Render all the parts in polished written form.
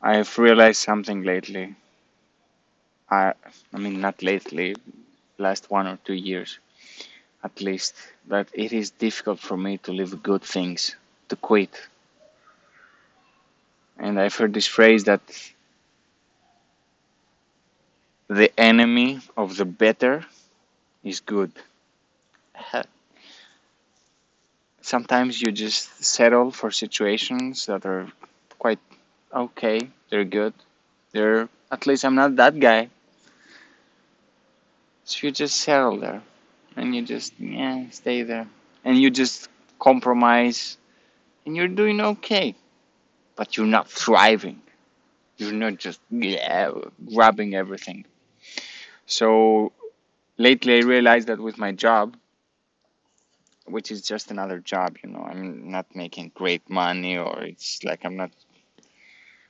I've realized something lately. I mean, not lately, last 1 or 2 years at least, that it is difficult for me to leave good things, to quit. And I've heard this phrase that the enemy of the better is good. Sometimes you just settle for situations that are quite okay, they're good. They're, at least I'm not that guy. So you just settle there and you just, yeah, stay there. And you just compromise and you're doing okay, but you're not thriving. You're not just, yeah, grabbing everything. So lately I realized that with my job, which is just another job, I'm not making great money, or it's like I'm not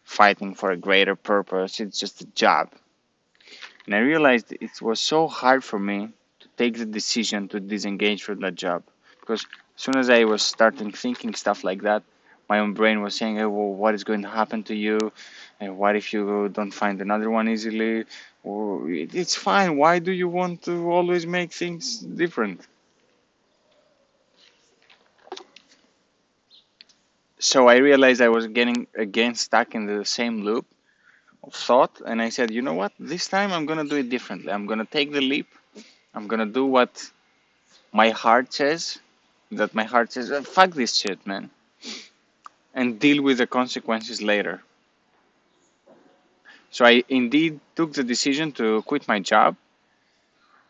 fighting for a greater purpose. It's just a job. And I realized it was so hard for me to take the decision to disengage from that job. Because as soon as I was starting thinking stuff like that, my own brain was saying, hey, well, what is going to happen to you? And what if you don't find another one easily? Or it's fine. Why do you want to always make things different? So I realized I was getting again stuck in the same loop of thought. And I said, you know what? This time I'm going to do it differently. I'm going to take the leap. I'm going to do what my heart says, fuck this shit, man, and deal with the consequences later. So I indeed took the decision to quit my job,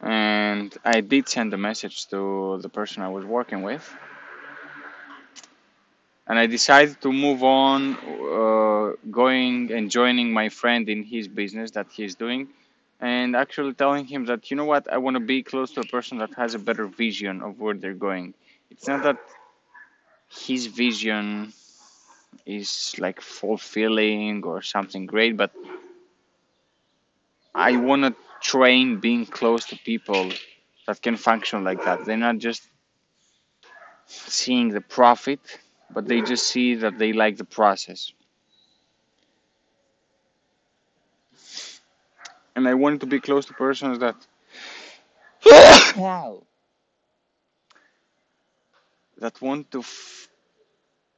and I did send a message to the person I was working with, and I decided to move on, going and joining my friend in his business that he's doing, and actually telling him that, you know what, I want to be close to a person that has a better vision of where they're going. It's not that his vision is like fulfilling or something great, but I want to train being close to people that can function like that. They're not just seeing the profit, but they just see that they like the process. And I wanted to be close to persons that that want to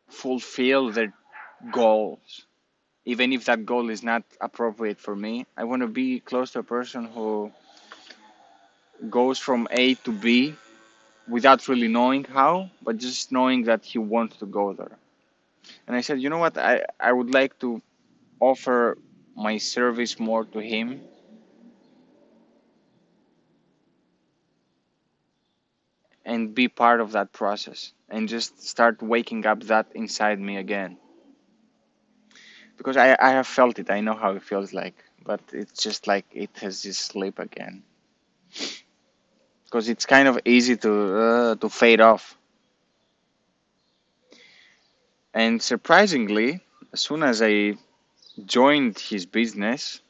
fulfill their goals, even if that goal is not appropriate for me. I want to be close to a person who goes from A to B without really knowing how, but just knowing that he wants to go there. And I said, you know what, I would like to offer my service more to him and be part of that process and just start waking up that inside me again. Because I have felt it, I know how it feels like, but it's just like it has just slipped again. Because it's kind of easy to fade off. And surprisingly, as soon as I joined his business,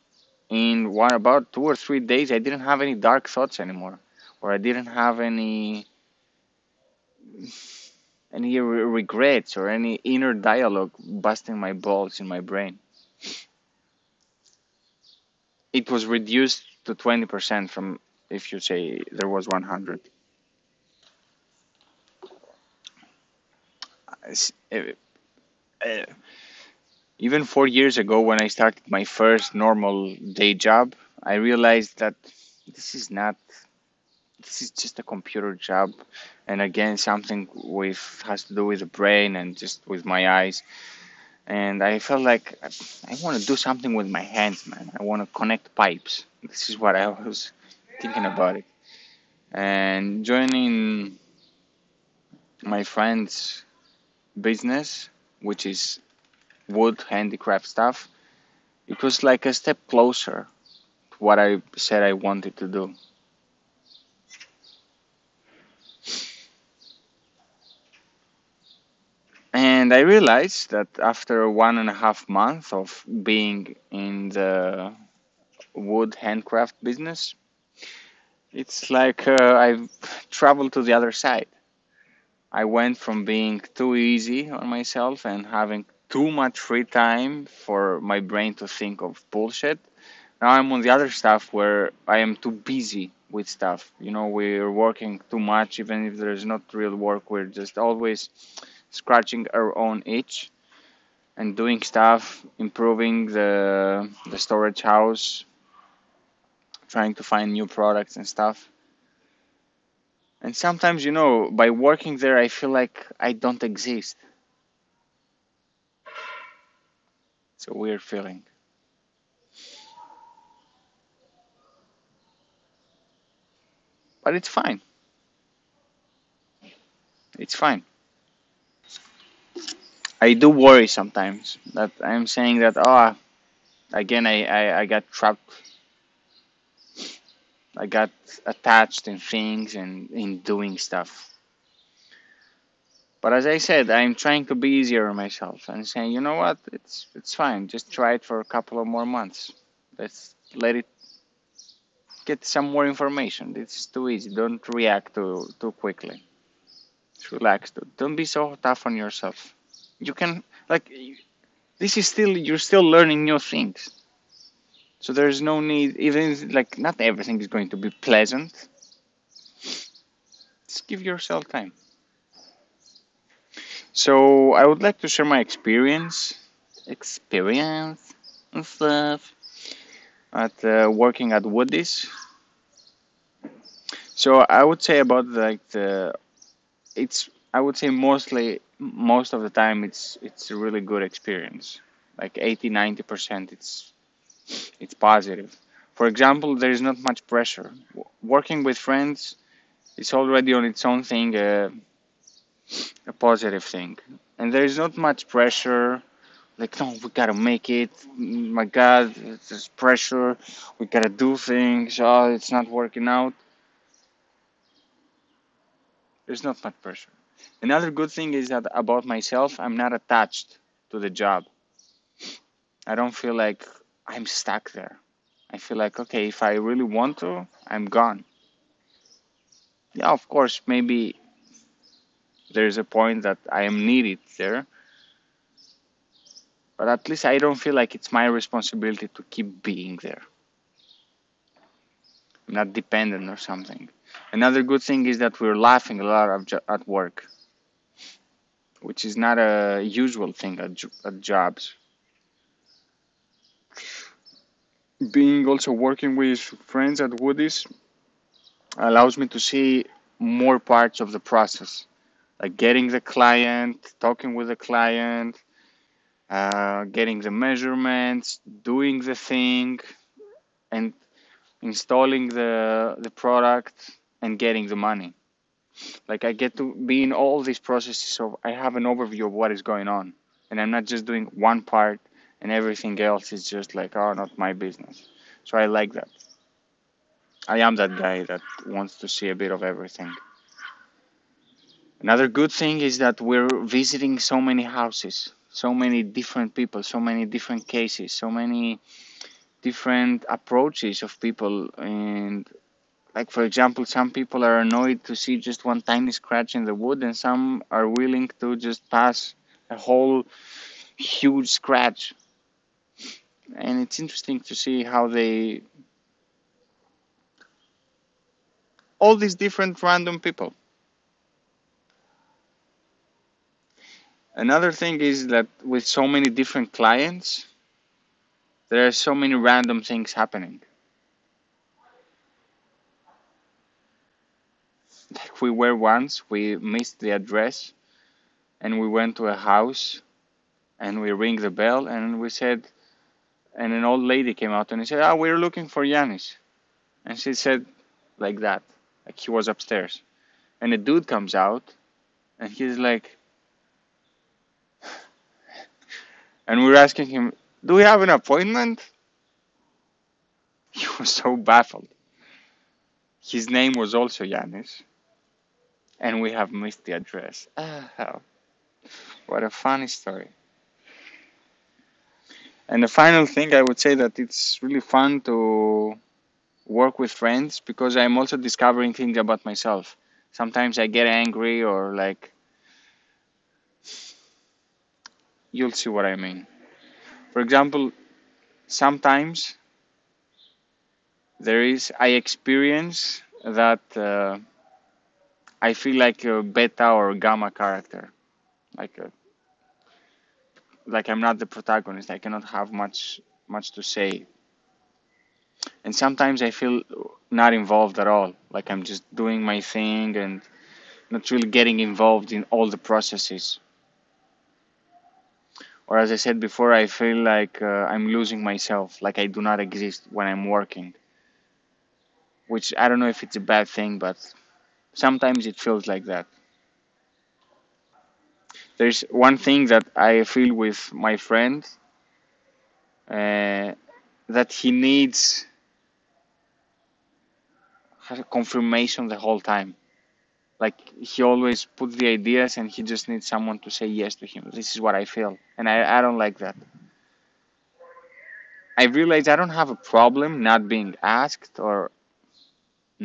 in about 2 or 3 days, I didn't have any dark thoughts anymore, or I didn't have any regrets or any inner dialogue busting my balls in my brain. It was reduced to 20% from, if you say there was 100. Even 4 years ago, when I started my first normal day job, I realized that this is not. This is just a computer job, and again, something with has to do with the brain and just with my eyes. And I felt like I want to do something with my hands, man. I want to connect pipes. This is what I was thinking about it. And joining my friend's business, which is wood handicraft stuff, it was like a step closer to what I said I wanted to do. And I realized that after 1.5 months of being in the wood handcraft business, it's like I've traveled to the other side. I went from being too easy on myself and having too much free time for my brain to think of bullshit. Now I'm on the other stuff where I am too busy with stuff. You know, we're working too much, even if there's not real work. We're just always scratching our own itch and doing stuff, improving the storage house, trying to find new products and stuff. And sometimes, you know, by working there, I feel like I don't exist. It's a weird feeling. But it's fine. It's fine. I do worry sometimes that I'm saying that, oh, again, I got trapped. I got attached in things and in doing stuff. But as I said, I'm trying to be easier on myself and saying, you know what, it's fine. Just try it for a couple of more months. Let's let it get some more information. This is too easy. Don't react too quickly. Just relax. Don't be so tough on yourself. You can, like, this is still, you're still learning new things. So there's no need, even if, like, not everything is going to be pleasant. Just give yourself time. So I would like to share my experience and stuff at working at Woodies. So I would say about like I would say most of the time it's a really good experience. Like 80-90% it's positive. For example, there is not much pressure. Working with friends is already on its own thing a positive thing, and there is not much pressure. Like, no, we gotta make it. My God, there's pressure. We gotta do things. Oh, it's not working out. There's not much pressure. Another good thing is that about myself, I'm not attached to the job. I don't feel like I'm stuck there. I feel like, okay, if I really want to, I'm gone. Yeah, of course, maybe there's a point that I am needed there, but at least I don't feel like it's my responsibility to keep being there. I'm not dependent or something. Another good thing is that we're laughing a lot at work, which is not a usual thing at jobs. Being also working with friends at Woodyes allows me to see more parts of the process, like getting the client, talking with the client, getting the measurements, doing the thing, and installing the product and getting the money. Like I get to be in all these processes, so I have an overview of what is going on, and I'm not just doing one part and everything else is just like, oh, not my business. So I like that. I am that guy that wants to see a bit of everything. Another good thing is that we're visiting so many houses, so many different people, so many different cases, so many different approaches of people. And like, for example, some people are annoyed to see just one tiny scratch in the wood, and some are willing to just pass a whole huge scratch. And it's interesting to see how all these different random people. Another thing is that with so many different clients, there are so many random things happening. Like we were once, we missed the address and we went to a house and we ring the bell and we said, and an old lady came out and he said, "Ah, we're looking for Yanis." And she said like that, like he was upstairs. And a dude comes out and he's like, and we're asking him, "Do we have an appointment?" He was so baffled. His name was also Yanis. And we have missed the address. Ah, hell. What a funny story. And the final thing, I would say that it's really fun to work with friends because I'm also discovering things about myself. Sometimes I get angry or like, you'll see what I mean. For example, sometimes I experience that I feel like a beta or gamma character, like I'm not the protagonist. I cannot have much to say, and sometimes I feel not involved at all. Like I'm just doing my thing and not really getting involved in all the processes. Or as I said before, I feel like I'm losing myself, like I do not exist when I'm working. Which I don't know if it's a bad thing, but sometimes it feels like that. There's one thing that I feel with my friend, that he needs confirmation the whole time. Like he always puts the ideas and he just needs someone to say yes to him. This is what I feel. And I don't like that. I realize I don't have a problem not being asked or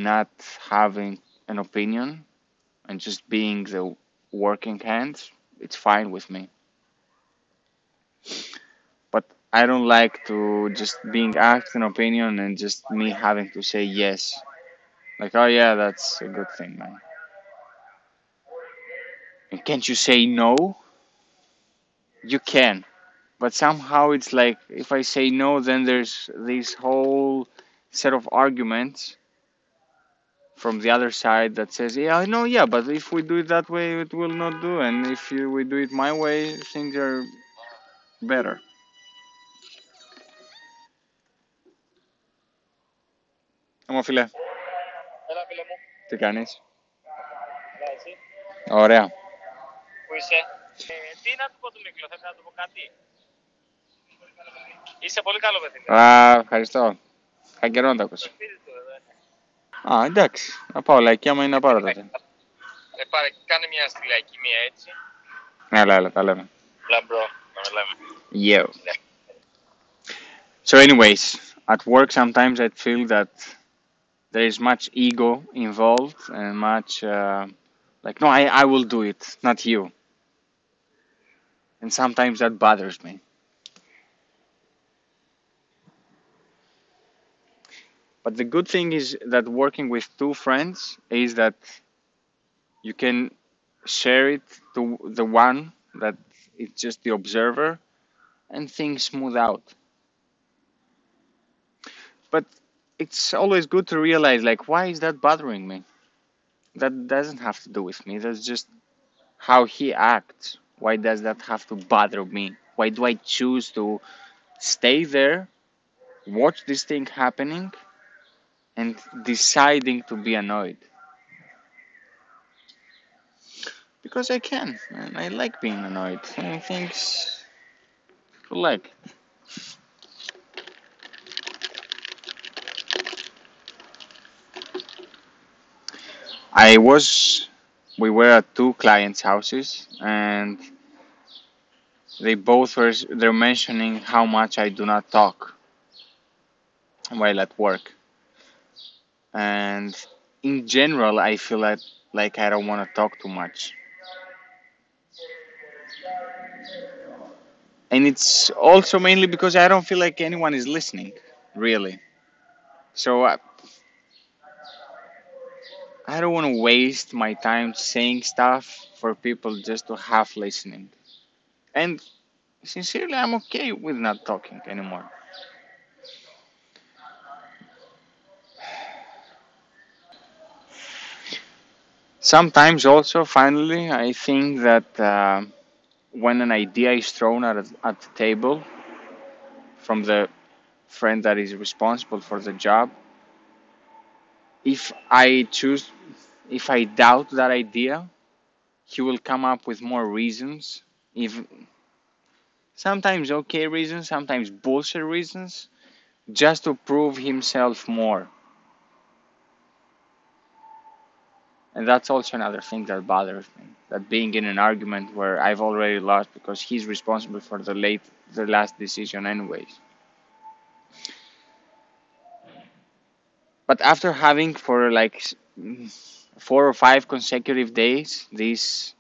not having an opinion and just being the working hand. It's fine with me. But I don't like to just being asked an opinion and just me having to say yes. Like, oh yeah, that's a good thing, man. And can't you say no? You can. But somehow it's like if I say no, then there's this whole set of arguments from the other side that says, yeah, I know, yeah, but if we do it that way, it will not do. And if we do it my way, things are better. Άμα φίλε, Έλα, φίλε μου. τι κάνεις? Έλα, εσύ. Ωραία. Πού είσαι? Τι να του πω του Μίκλο, θες να του πω κάτι? Είσαι πολύ καλό παιδί. Α, ευχαριστώ. Είχα καιρό να το ακούσω. Το σπίτι του εδώ είναι. Α, εντάξει. Να πάω λαϊκή άμα είναι να πάρω τότε. Πάρε, κάνε μια στη λαϊκή μία έτσι. Έλα, τα λέμε. Λαμπρό, να με λέμε. Yo. So anyways, at work sometimes I feel that there is much ego involved and much like, no, I will do it, not you. And sometimes that bothers me. But the good thing is that working with two friends is that you can share it to the one that is just the observer and things smooth out. But it's always good to realize, like, why is that bothering me? That doesn't have to do with me. That's just how he acts. Why does that have to bother me? Why do I choose to stay there, watch this thing happening, and deciding to be annoyed? Because I can, and I like being annoyed. And things people like. We were at two clients' houses, and they're mentioning how much I do not talk while at work. And in general, I feel like I don't want to talk too much. And it's also mainly because I don't feel like anyone is listening, really. So I don't want to waste my time saying stuff for people just to half listening. And sincerely, I'm okay with not talking anymore. Sometimes also, finally, I think that when an idea is thrown at the table from the friend that is responsible for the job, if I doubt that idea, he will come up with more reasons, even sometimes okay reasons, sometimes bullshit reasons, just to prove himself more. And that's also another thing that bothers me, that being in an argument where I've already lost because he's responsible for the last decision anyways. But after having for like 4 or 5 consecutive days this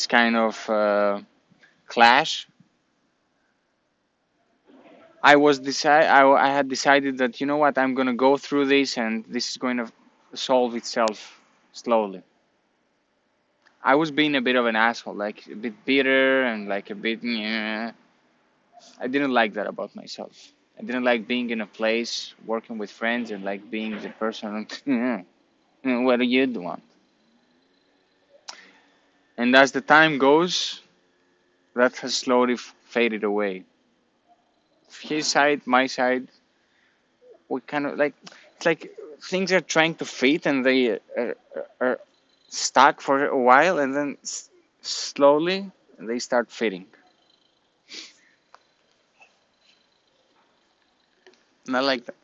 kind of clash, I had decided that, you know what, I'm gonna go through this and this is going to solve itself slowly. I was being a bit of an asshole, like a bit bitter and like a bit. Yeah. I didn't like that about myself. I didn't like being in a place, working with friends, and like being the person. What do you want? And as the time goes, that has slowly faded away. His side, my side, we kind of like it's like things are trying to fit and they are stuck for a while, and then slowly they start fitting. And I like that.